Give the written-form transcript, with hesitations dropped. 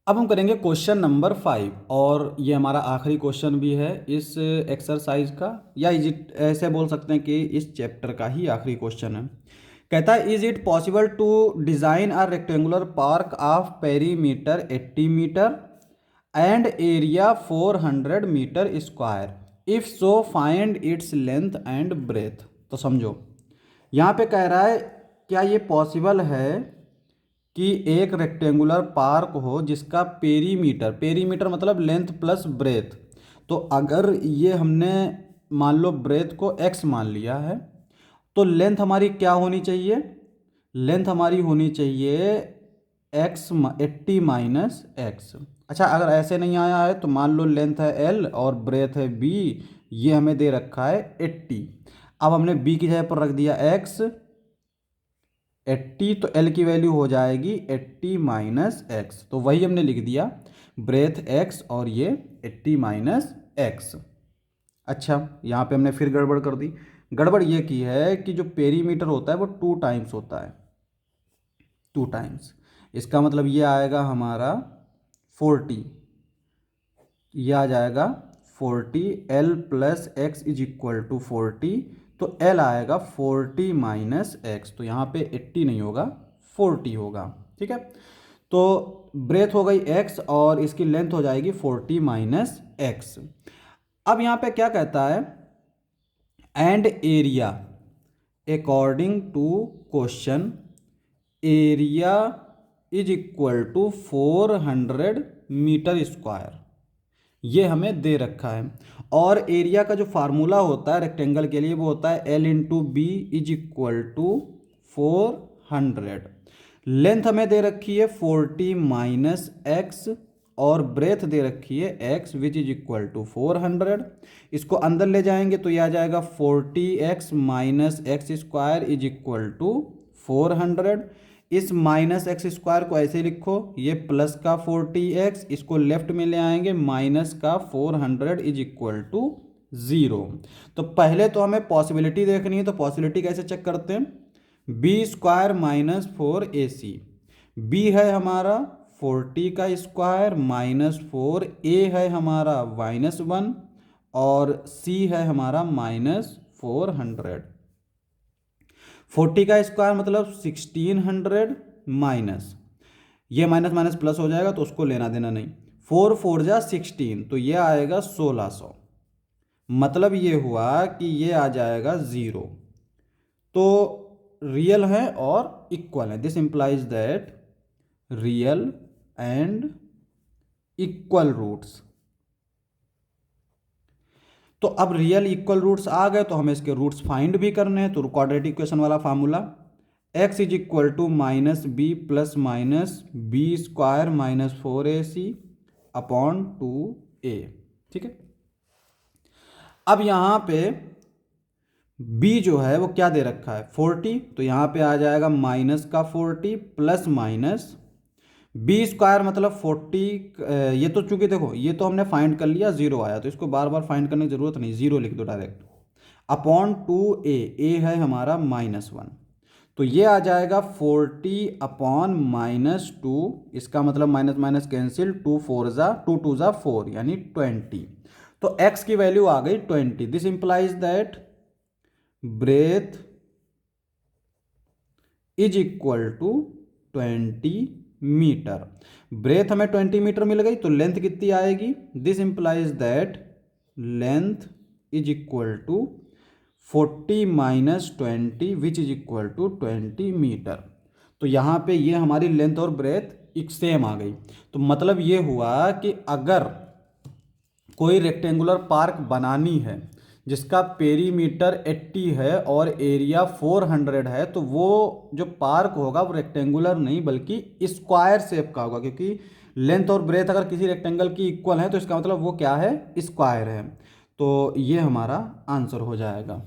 अब हम करेंगे क्वेश्चन नंबर 5 और ये हमारा आखिरी क्वेश्चन भी है इस एक्सरसाइज का, या इज इट ऐसे बोल सकते हैं कि इस चैप्टर का ही आखिरी क्वेश्चन है। कहता है is it possible to design a rectangular park of perimeter 80 metre and area 400 metre square, if so find its length and breath. तो समझो, यहाँ पे कह रहा है क्या ये पॉसिबल है कि एक रेक्टेंगुलर पार्क हो जिसका पेरीमीटर, पेरीमीटर मतलब लेंथ प्लस ब्रेथ। तो अगर ये हमने मान लो ब्रेथ को x मान लिया है, तो लेंथ हमारी क्या होनी चाहिए? लेंथ हमारी होनी चाहिए x 80 माइनस एक्स। अच्छा, अगर ऐसे नहीं आया है तो मान लो लेंथ है l और ब्रेथ है b, ये हमें दे रखा है 80। अब हमने b की जगह पर रख दिया x 80, तो L की वैल्यू हो जाएगी 80 माइनस एक्स। तो वही हमने लिख दिया ब्रेथ x और ये 80 माइनस एक्स। अच्छा, यहाँ पे हमने फिर गड़बड़ कर दी। गड़बड़ ये की है कि जो पेरीमीटर होता है वो 2 टाइम्स होता है, 2 टाइम्स। इसका मतलब ये आएगा हमारा 40, ये आ जाएगा 40। L plus x is equal to 40, तो L आएगा 40 माइनस एक्स। तो यहाँ पे 80 नहीं होगा, 40 होगा। ठीक है, तो ब्रेथ हो गई x और इसकी लेंथ हो जाएगी 40 माइनस एक्स। अब यहाँ पे क्या कहता है, and area according to question, area is equal to 400 metre square, ये हमें दे रखा है। और एरिया का जो फार्मूला होता है रेक्टेंगल के लिए वो होता है L into B is equal to 400। Length हमें दे रखी है 40 माइनस एक्स और ब्रेथ दे रखी है x which is equal to 400। इसको अंदर ले जाएंगे तो यह आ जाएगा 40x minus x square is equal to 400। इस माइनस एक्स स्क्वायर को ऐसे लिखो, ये प्लस का 40x, इसको लेफ्ट में ले आएंगे माइनस का 400 इज इक्वल टू 0। तो पहले तो हमें पॉसिबिलिटी देखनी है, तो पॉसिबिलिटी कैसे चेक करते हैं? B square minus 4ac। B है हमारा 40 का स्क्वायर माइनस 4, ए है हमारा -1 और सी है हमारा -400। 40 का स्क्वायर मतलब 1600 माइनस, ये माइनस माइनस प्लस हो जाएगा तो उसको लेना देना नहीं। 4 4 जा 16, तो ये आएगा 1600। मतलब ये हुआ कि ये आ जाएगा 0। तो रियल है और इक्वल है, this implies that real and equal roots. तो अब रियल इक्वल रूट्स आ गए तो हमें इसके रूट्स फाइंड भी करने हैं। तो क्वाड्रेटिक इक्वेशन वाला formula, x is equal to minus B plus minus B square minus 4ac upon 2a। ठीक है, अब यहाँ पे b जो है वो क्या दे रखा है 40, तो यहाँ पे आ जाएगा माइनस का 40 प्लस माइनस बी स्क्वायर मतलब 40। ये तो चूंकि देखो ये तो हमने फाइंड कर लिया, 0 आया, तो इसको बार बार फाइंड करने की जरूरत नहीं, 0 लिख दो डायरेक्ट। अपॉन 2a, ए है हमारा -1, तो ये आ जाएगा 40 अपॉन -2। इसका मतलब माइनस माइनस कैंसिल, 2 4 जा 2 2 जा 4 यानी 20। तो x की वैल्यू आ गई 20। This implies that breadth is equal to 20 metre. Breadth हमें 20 मीटर मिल गई, तो लेंथ कितनी आएगी? This implies that length is equal to 40 minus 20 which is equal to 20 metre. तो यहाँ पे ये हमारी लेंथ और ब्रेथ एक सेम आ गई। तो मतलब ये हुआ कि अगर कोई रेक्टेंगुलर पार्क बनानी है जिसका पेरीमीटर 80 है और एरिया 400 है, तो वो जो पार्क होगा वो रेक्टेंगुलर नहीं बल्कि स्क्वायर शेप का होगा, क्योंकि लेंथ और ब्रेथ अगर किसी रेक्टेंगल की इक्वल है तो इसका मतलब वो क्या है? स्क्वायर है। तो ये हमारा आंसर हो जाएगा।